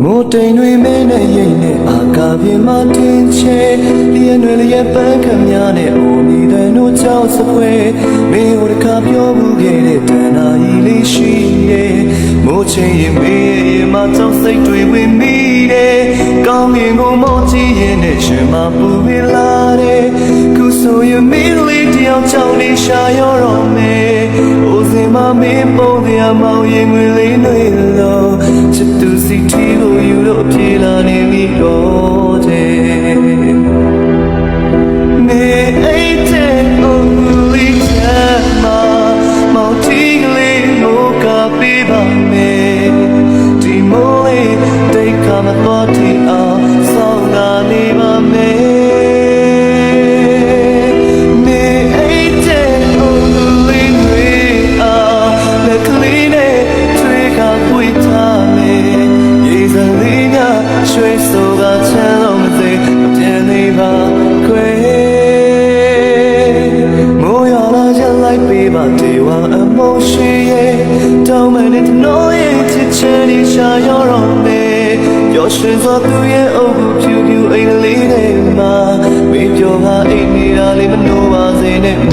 မိုးတိမ်တွေမဲနဲ့ရိတ်နဲ့အာကာပြင်မှာတင်ချေလျက်တွေလျက်ပန်းခမများနဲ့အိုမိတဲ့တို့ကြောင့်စပွဲမင်းတို့တခါပြောမှုခဲ့တဲ့တဏှာကြီးလေးရှိရဲ့မိုးချိန်ရင်မေးရင်မကြောက်စိတ်တွေဝင်မိတယ်ကောင်းမြင်ကိုမောကြည့်ရင်နဲ့ရှင်မပူဝေလာတယ်ခုဆိုရင်မင်းလေးတယောက်ကြောင့်နေရှာရောတော့မယ်အိုစင်မမင်းပုံတရားမောင်ရင်ဝင်လေးတွေလို့ချစ်သူစီတီကိုယူလို့ပြေလာနေပြီတော့တဲ့နေအိတ်တဲ့အိုလေးချမ်းမမောင်တီကလေးမိုးကပေးပါမယ်ဒီမိုးလေးတိတ်ခါမတော်တီအောင်ဆောင်းလာနေပါမယ်ရွှေဆိုကချမ်းလုံးမသိမပြင်းနေပါခွေမိုးရလာချလိုက်ပေးပါတေဝါအမောရှိရဲ့တောင်းမနဲ့နိုးရဲ့ချစ်ချင်ဒီရှာရောတော့မယ်ပျော်ရွှင်စွာသူရဲ့အုပ်ဖြူဖြူအိမ်လေးထဲမှာမေးပြောပါအိမ်နေတာလေးမနှိုးပါစေနဲ့